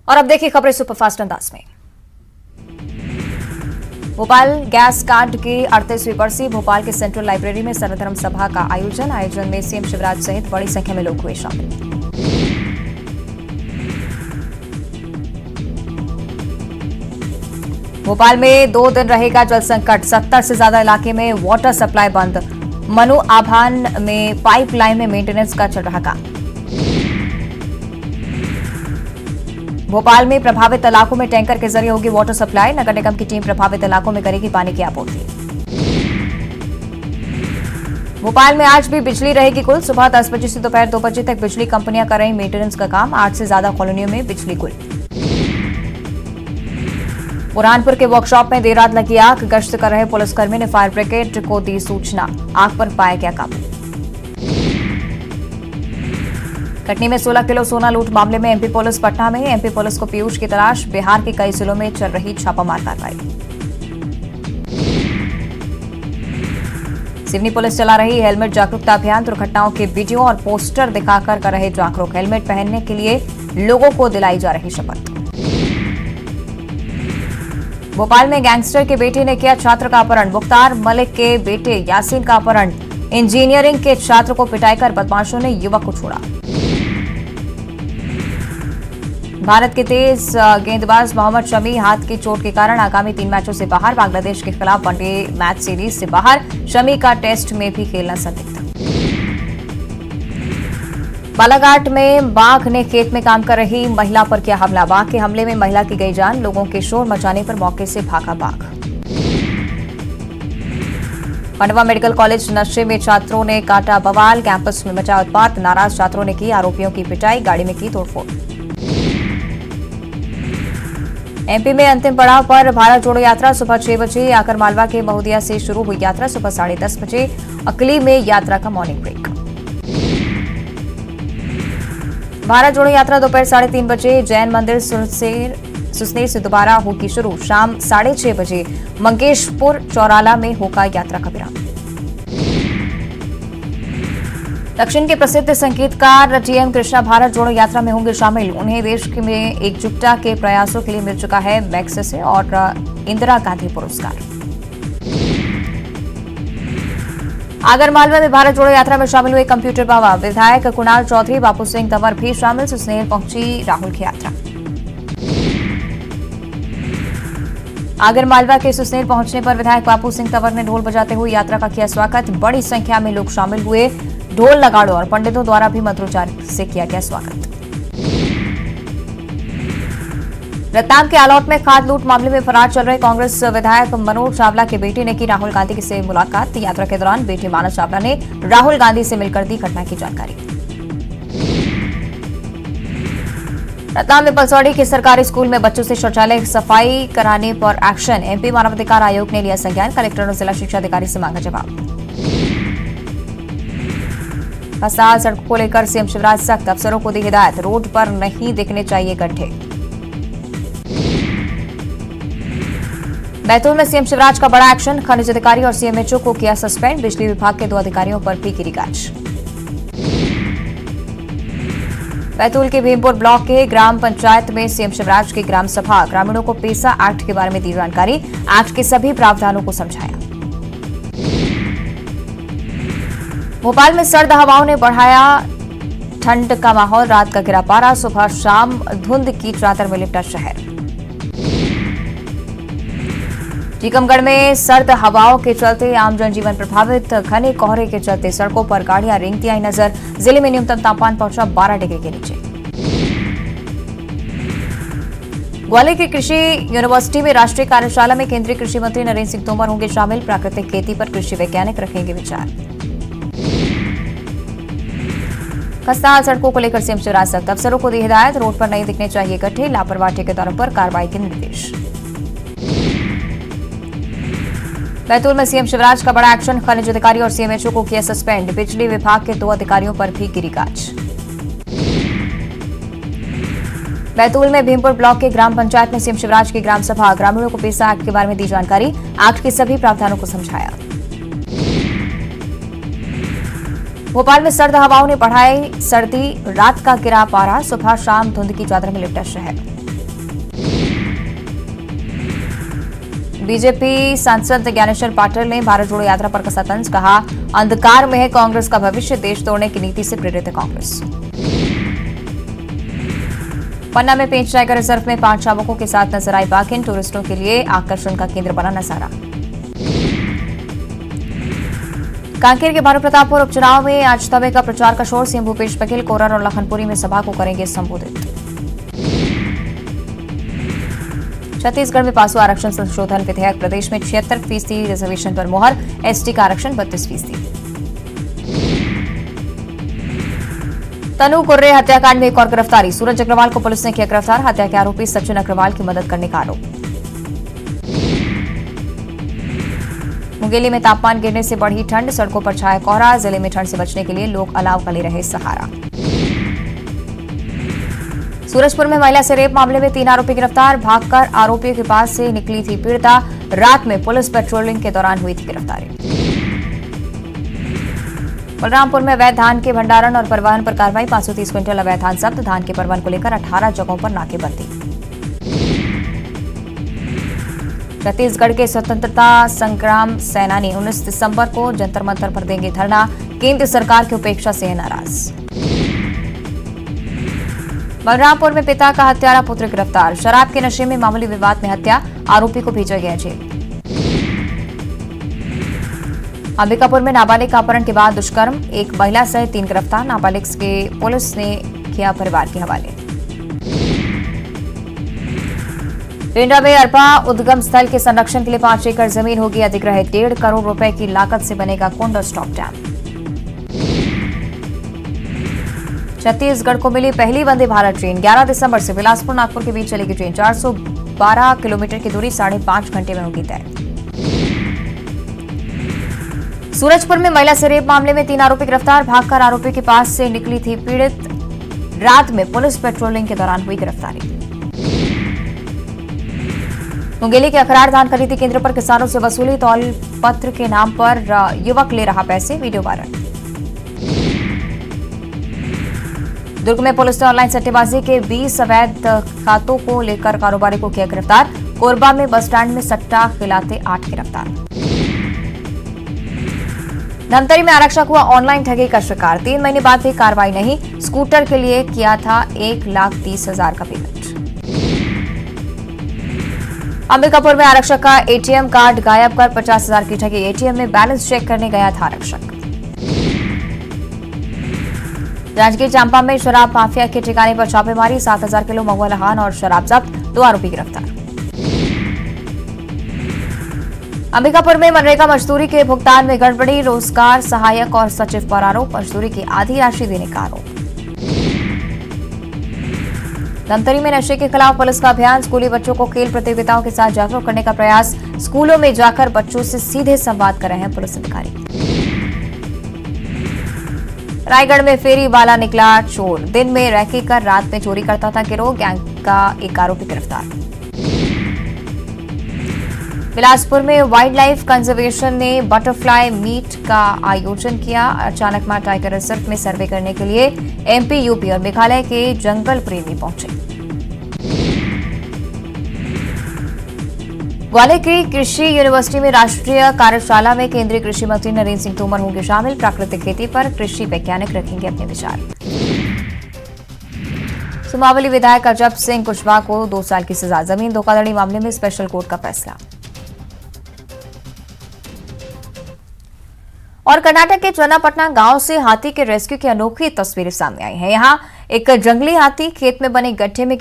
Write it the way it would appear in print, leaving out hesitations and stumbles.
और अब देखिए खबरें सुपरफास्ट अंदाज में। भोपाल गैस कांड की 38वीं बरसी। भोपाल के सेंट्रल लाइब्रेरी में सर्वधर्म सभा का आयोजन में सीएम शिवराज सहित बड़ी संख्या में लोग हुए शामिल। भोपाल में 2 दिन रहेगा जल संकट। 70 से ज्यादा इलाके में वाटर सप्लाई बंद। मनु आभान में पाइपलाइन में मेंटेनेंस का चल रहा काम। भोपाल में प्रभावित इलाकों में टैंकर के जरिए होगी वाटर सप्लाई। नगर निगम की टीम प्रभावित इलाकों में करेगी पानी की आपूर्ति। भोपाल में आज भी बिजली रहेगी गुल। सुबह 10 बजे से दोपहर 2 बजे तक बिजली कंपनियां कर रही मेंटेनेंस का काम। 8 से ज्यादा कॉलोनियों में बिजली गुल। बुरहानपुर के वर्कशॉप में देर रात लगी आग। गश्त कर रहे पुलिसकर्मी ने फायर ब्रिगेड को दी सूचना। आग पर पाया गया काबू। कटनी में 16 किलो सोना लूट मामले में एमपी पुलिस पटना में। एमपी पुलिस को पीयूष की तलाश। बिहार के कई जिलों में चल रही छापामार कार्रवाई। सिवनी पुलिस चला रही हेलमेट जागरूकता अभियान। दुर्घटनाओं के वीडियो और पोस्टर दिखाकर कर रहे जागरूक। हेलमेट पहनने के लिए लोगों को दिलाई जा रही शपथ। भोपाल में गैंगस्टर के बेटे ने किया छात्र का अपहरण। मुख्तार मलिक के बेटे यासीन का अपहरण। इंजीनियरिंग के छात्र को पिटाईकर बदमाशों ने युवक को छोड़ा। भारत के तेज गेंदबाज मोहम्मद शमी हाथ की चोट के कारण आगामी 3 मैचों से बाहर। बांग्लादेश के खिलाफ वनडे मैच सीरीज से बाहर। शमी का टेस्ट में भी खेलना संदिग्ध। बालाघाट में बाघ ने खेत में काम कर रही महिला पर किया हमला। बाघ के हमले में महिला की गई जान। लोगों के शोर मचाने पर मौके से भागा बाघ। खंडवा मेडिकल कॉलेज नशे में छात्रों ने काटा बवाल। कैंपस में मचा उत्पात। नाराज छात्रों ने की आरोपियों की पिटाई। गाड़ी में की तोड़फोड़। एमपी में अंतिम पड़ाव पर भारत जोड़ो यात्रा। सुबह 6 बजे आकर मालवा के महुदिया से शुरू हुई यात्रा। सुबह 10:30 बजे अकली में यात्रा का मॉर्निंग ब्रेक। भारत जोड़ो यात्रा दोपहर 3:30 बजे जैन मंदिर सुसनेर से दोबारा होगी शुरू। शाम 6:30 बजे मंगेशपुर चौराला में होगा यात्रा का विराम। दक्षिण के प्रसिद्ध संगीतकार टीएम कृष्णा भारत जोड़ो यात्रा में होंगे शामिल। उन्हें देश में एकजुटता के प्रयासों के लिए मिल चुका है मैग्सेसे और इंदिरा गांधी पुरस्कार। आगरमालवा में भारत जोड़ो यात्रा में शामिल हुए कंप्यूटर बाबा। विधायक कुणाल चौधरी, बापू सिंह तंवर भी शामिल। सुसनेर पहुंची राहुल की यात्रा। आगरमालवा के सुसनेर पहुंचने पर विधायक बापू सिंह तंवर ने ढोल बजाते हुए यात्रा का किया स्वागत। बड़ी संख्या में लोग शामिल हुए। ढोल नगाड़ों और पंडितों द्वारा भी मंत्रोच्चार से किया गया स्वागत। रतलाम के आलौट में खाद लूट मामले में फरार चल रहे कांग्रेस विधायक मनोज चावला के बेटे ने की राहुल गांधी से मुलाकात। यात्रा के दौरान बेटे मानस चावला ने राहुल गांधी से मिलकर दी घटना की जानकारी। रतलाम में पलसौड़ी के सरकारी स्कूल में बच्चों से शौचालय सफाई कराने पर एक्शन। एमपी मानवाधिकार आयोग ने लिया संज्ञान। कलेक्टर और जिला शिक्षा अधिकारी से मांगा जवाब। खस्ताहाल सड़कों को लेकर सीएम शिवराज सख्त। अफसरों को दी हिदायत। रोड पर नहीं दिखने चाहिए गड्ढे। बैतूल में सीएम शिवराज का बड़ा एक्शन। खनिज अधिकारी और सीएमएचओ को किया सस्पेंड। बिजली विभाग के 2 अधिकारियों पर भी गिरी गाज। बैतूल के भीमपुर ब्लॉक के ग्राम पंचायत में सीएम शिवराज की ग्राम सभा। ग्रामीणों को पेसा एक्ट के बारे में दी जानकारी। एक्ट के सभी प्रावधानों को समझाया। भोपाल में सर्द हवाओं ने बढ़ाया ठंड का माहौल। रात का गिरा पारा। सुबह शाम धुंध की चादर में लिपटा शहर। टीकमगढ़ में सर्द हवाओं के चलते आम जनजीवन प्रभावित। घने कोहरे के चलते सड़कों पर गाड़ियां रेंगती आई नजर। जिले में न्यूनतम तापमान पहुंचा 12 डिग्री के नीचे। ग्वालियर की कृषि यूनिवर्सिटी में राष्ट्रीय कार्यशाला में केंद्रीय कृषि मंत्री नरेंद्र सिंह तोमर होंगे शामिल। प्राकृतिक खेती पर कृषि वैज्ञानिक रखेंगे विचार। खस्ताहाल सड़कों को लेकर सीएम शिवराज सख्त। अफसरों को दी हिदायत। रोड पर नहीं दिखने चाहिए गड्ढे। लापरवाह ठेकेदारों पर कार्रवाई के निर्देश। बैतूल में सीएम शिवराज का बड़ा एक्शन। खनिज अधिकारी और सीएमएचओ को किया सस्पेंड। बिजली विभाग के 2 अधिकारियों पर भी गिरी गाज। बैतूल में भीमपुर ब्लॉक के ग्राम पंचायत में सीएम शिवराज की ग्राम सभा। ग्रामीणों को पेसा एक्ट के बारे में दी जानकारी। एक्ट के सभी प्रावधानों को समझाया। भोपाल में सर्द हवाओं ने बढ़ाई सर्दी। रात का गिरा पारा। सुबह शाम धुंध की चादर में लिपटा शहर। बीजेपी सांसद ज्ञानेश्वर पाटिल ने भारत जोड़ो यात्रा पर कसा तंज, कहा अंधकार में है कांग्रेस का भविष्य, देश तोड़ने की नीति से प्रेरित है कांग्रेस। पन्ना में पेंच टाइगर रिजर्व में 5 शावकों के साथ नजर आई बाघिन, टूरिस्टों के लिए आकर्षण का केंद्र बना नजारा। कांकेर के भानु प्रतापपुर उपचुनाव में आज तवे का प्रचार का शोर, सीएम भूपेश बघेल कोरर और लखनपुरी में सभा को करेंगे संबोधित। छत्तीसगढ़ में पासो आरक्षण संशोधन विधेयक, प्रदेश में 76% रिजर्वेशन पर मोहर, एसटी का आरक्षण 32%। तनु कुर्रे हत्याकांड में एक और गिरफ्तारी, सूरज अग्रवाल को पुलिस ने किया गिरफ्तार, हत्या के आरोपी सचिन अग्रवाल की मदद करने का आरोप। मुंगेली में तापमान गिरने से बढ़ी ठंड, सड़कों पर छाया कोहरा, जिले में ठंड से बचने के लिए लोग अलाव का ले रहे सहारा। सूरजपुर में महिला से रेप मामले में 3 आरोपी गिरफ्तार, भागकर आरोपियों के पास से निकली थी पीड़िता, रात में पुलिस पेट्रोलिंग के दौरान हुई थी गिरफ्तारी। बलरामपुर में अवैध धान के भंडारण और परिवहन पर कार्रवाई, 530 क्विंटल अवैध धान जब्त, धान के परिवहन को लेकर 18 जगहों पर नाकेबंदी। छत्तीसगढ़ के स्वतंत्रता संग्राम सेनानी 19 दिसंबर को जंतर मंतर पर देंगे धरना, केंद्र सरकार की उपेक्षा से है नाराज। बलरामपुर में पिता का हत्यारा पुत्र गिरफ्तार, शराब के नशे में मामूली विवाद में हत्या, आरोपी को भेजा गया जेल। अंबिकापुर में नाबालिग का अपहरण के बाद दुष्कर्म, एक महिला सहित 3 गिरफ्तार, नाबालिग के पुलिस ने किया परिवार के हवाले। पेंड्रा में अरपा उद्गम स्थल के संरक्षण के लिए 5 एकड़ जमीन होगी अधिग्रहित, 1.5 करोड़ रुपए की लागत से बनेगा कुंड और स्टॉप डैम। छत्तीसगढ़ को मिली पहली वंदे भारत ट्रेन, 11 दिसंबर से बिलासपुर नागपुर के बीच चलेगी ट्रेन, 412 किलोमीटर की दूरी 5.5 घंटे में होगी तय। सूरजपुर में महिला से रेप मामले में 3 आरोपी गिरफ्तार, भागकर आरोपी के पास से निकली थी पीड़ित, रात में पुलिस पेट्रोलिंग के दौरान हुई गिरफ्तारी। मुंगेली के अखरार धान खरीदी केंद्र पर किसानों से वसूली, तौल पत्र के नाम पर युवक ले रहा पैसे, वीडियो वायरल। दुर्ग में पुलिस ने ऑनलाइन सट्टेबाजी के 20 अवैध खातों को लेकर कारोबारी को किया गिरफ्तार, कोरबा में बस स्टैंड में सट्टा खिलाते 8 गिरफ्तार। धमतरी में आरक्षक हुआ ऑनलाइन ठगी का शिकार, 3 महीने बाद भी कार्रवाई नहीं, स्कूटर के लिए किया था 1,30,000 का पेमेंट। अंबिकापुर में आरक्षक का एटीएम कार्ड गायब कर 50,000 की ठगी, एटीएम में बैलेंस चेक करने गया था आरक्षक। जांजगीर चांपा में शराब माफिया के ठिकाने पर छापेमारी, 7,000 किलो महुआ लहान और शराब जब्त, 2 आरोपी गिरफ्तार। अंबिकापुर में मनरेगा मजदूरी के भुगतान में गड़बड़ी, रोजगार सहायक और सचिव पर आरोप, मजदूरी की आधी राशि देने का आरोप। धमतरी में नशे के खिलाफ पुलिस का अभियान, स्कूली बच्चों को खेल प्रतियोगिताओं के साथ जागरूक करने का प्रयास, स्कूलों में जाकर बच्चों से सीधे संवाद कर रहे हैं पुलिस अधिकारी। रायगढ़ में फेरी वाला निकला चोर, दिन में रैकी कर रात में चोरी करता था गिरोह, गैंग का एक आरोपी गिरफ्तार। बिलासपुर में वाइल्ड लाइफ कंजर्वेशन ने बटरफ्लाई मीट का आयोजन किया, अचानक मां टाइगर रिजर्व में सर्वे करने के लिए एमपी, यूपी और मेघालय के जंगल प्रेमी पहुंचे। ग्वालियर की कृषि यूनिवर्सिटी में राष्ट्रीय कार्यशाला में केंद्रीय कृषि मंत्री नरेंद्र सिंह तोमर होंगे शामिल, प्राकृतिक खेती पर कृषि वैज्ञानिक रखेंगे अपने विचार। सुमावली विधायक अजब सिंह कुशवाहा को 2 साल की सजा, जमीन धोखाधड़ी मामले में स्पेशल कोर्ट का फैसला। और कर्नाटक के चन्नापटना गांव से हाथी के रेस्क्यू की अनोखी तस्वीरें सामने आई हैं। यहां एक जंगली हाथी खेत में बने गड्ढे में